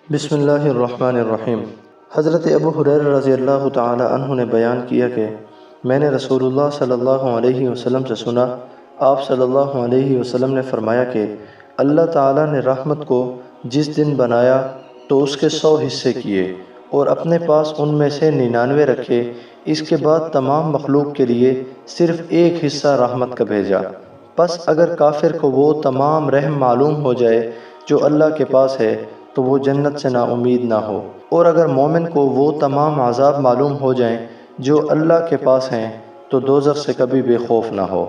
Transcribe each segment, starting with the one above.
بسم اللہ الرحمن الرحیم۔ حضرت ابو ہریرہ رضی اللہ تعالی عنہ نے بیان کیا کہ میں نے رسول اللہ صلی اللہ علیہ وسلم سے سنا، آپ صلی اللہ علیہ وسلم نے فرمایا کہ اللہ تعالی نے رحمت کو جس دن بنایا تو اس کے 100 حصے کیے اور اپنے پاس ان میں سے 99 رکھے، اس کے بعد تمام مخلوق کے لیے صرف ایک حصہ رحمت کا بھیجا۔ پس اگر کافر کو وہ تمام رحم معلوم ہو جائے جو اللہ کے پاس ہے تو وہ جنت سے نا امید نہ ہو، اور اگر مومن کو وہ تمام عذاب معلوم ہو جائیں جو اللہ کے پاس ہیں تو دوزخ سے کبھی بے خوف نہ ہو۔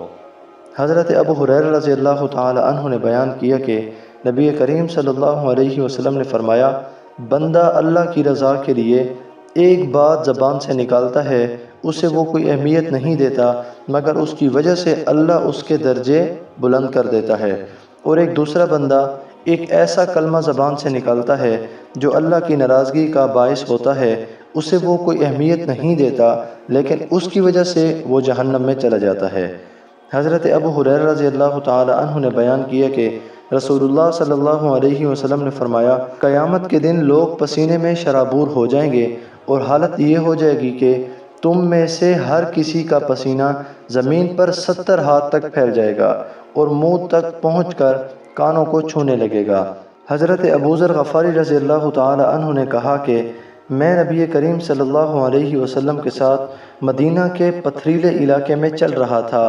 حضرت ابو ہریرہ رضی اللہ تعالی عنہ نے بیان کیا کہ نبی کریم صلی اللہ علیہ وسلم نے فرمایا، بندہ اللہ کی رضا کے لیے ایک بات زبان سے نکالتا ہے، اسے وہ کوئی اہمیت نہیں دیتا مگر اس کی وجہ سے اللہ اس کے درجے بلند کر دیتا ہے، اور ایک دوسرا بندہ ایک ایسا کلمہ زبان سے نکالتا ہے جو اللہ کی ناراضگی کا باعث ہوتا ہے، اسے وہ کوئی اہمیت نہیں دیتا لیکن اس کی وجہ سے وہ جہنم میں چلا جاتا ہے۔ حضرت ابو ہریرہ رضی اللہ تعالی عنہ نے بیان کیا کہ رسول اللہ صلی اللہ علیہ وسلم نے فرمایا، قیامت کے دن لوگ پسینے میں شرابور ہو جائیں گے اور حالت یہ ہو جائے گی کہ تم میں سے ہر کسی کا پسینہ زمین پر 70 ہاتھ تک پھیل جائے گا اور منہ تک پہنچ کر کانوں کو چھونے لگے گا۔ حضرت ابو ذر غفاری رضی اللہ تعالی عنہ نے کہا کہ میں نبی کریم صلی اللہ علیہ وسلم کے ساتھ مدینہ کے پتھریلے علاقے میں چل رہا تھا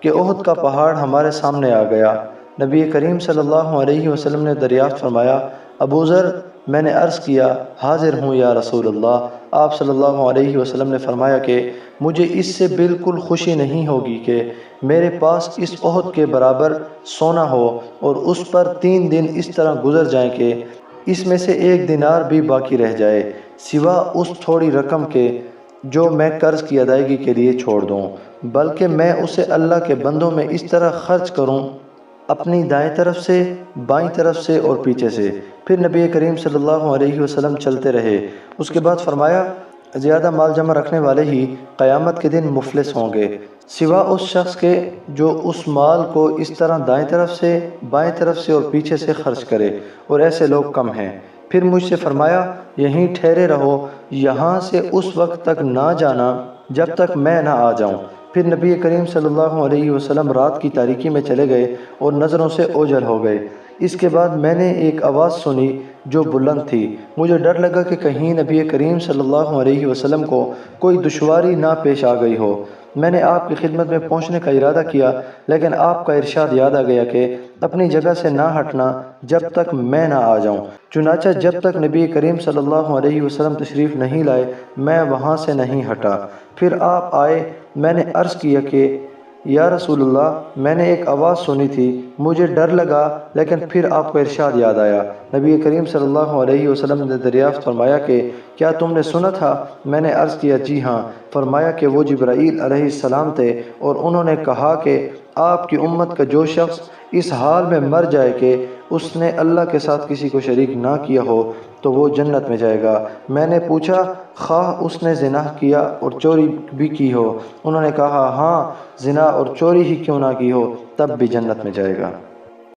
کہ احد کا پہاڑ ہمارے سامنے آ گیا۔ نبی کریم صلی اللہ علیہ وسلم نے دریافت فرمایا، ابو ذر، میں نے عرض کیا، حاضر ہوں یا رسول اللہ۔ آپ صلی اللہ علیہ وسلم نے فرمایا کہ مجھے اس سے بالکل خوشی نہیں ہوگی کہ میرے پاس اس احد کے برابر سونا ہو اور اس پر 3 دن اس طرح گزر جائیں کہ اس میں سے 1 دینار بھی باقی رہ جائے سوا اس تھوڑی رقم کے جو میں قرض کی ادائیگی کے لیے چھوڑ دوں، بلکہ میں اسے اللہ کے بندوں میں اس طرح خرچ کروں، اپنی دائیں طرف سے، بائیں طرف سے اور پیچھے سے۔ پھر نبی کریم صلی اللہ علیہ وسلم چلتے رہے۔ اس کے بعد فرمایا، زیادہ مال جمع رکھنے والے ہی قیامت کے دن مفلس ہوں گے، سوا اس شخص کے جو اس مال کو اس طرح دائیں طرف سے، بائیں طرف سے اور پیچھے سے خرچ کرے، اور ایسے لوگ کم ہیں۔ پھر مجھ سے فرمایا، یہیں ٹھہرے رہو، یہاں سے اس وقت تک نہ جانا جب تک میں نہ آ جاؤں۔ پھر نبی کریم صلی اللہ علیہ وسلم رات کی تاریکی میں چلے گئے اور نظروں سے اوجھل ہو گئے۔ اس کے بعد میں نے ایک آواز سنی جو بلند تھی۔ مجھے ڈر لگا کہ کہیں نبی کریم صلی اللہ علیہ وسلم کو کوئی دشواری نہ پیش آ گئی ہو۔ میں نے آپ کی خدمت میں پہنچنے کا ارادہ کیا لیکن آپ کا ارشاد یاد آ گیا کہ اپنی جگہ سے نہ ہٹنا جب تک میں نہ آ جاؤں۔ چنانچہ جب تک نبی کریم صلی اللہ علیہ وسلم تشریف نہیں لائے میں وہاں سے نہیں ہٹا۔ پھر آپ آئے، میں نے عرض کیا کہ یا رسول اللہ، میں نے ایک آواز سنی تھی، مجھے ڈر لگا لیکن پھر آپ کو ارشاد یاد آیا۔ نبی کریم صلی اللہ علیہ وسلم نے دریافت فرمایا کہ کیا تم نے سنا تھا؟ میں نے عرض کیا جی ہاں۔ فرمایا کہ وہ جبرائیل علیہ السلام تھے اور انہوں نے کہا کہ آپ کی امت کا جو شخص اس حال میں مر جائے کہ اس نے اللہ کے ساتھ کسی کو شریک نہ کیا ہو تو وہ جنت میں جائے گا۔ میں نے پوچھا، خواہ اس نے زنا کیا اور چوری بھی کی ہو؟ انہوں نے کہا ہاں، زنا اور چوری ہی کیوں نہ کی ہو تب بھی جنت میں جائے گا۔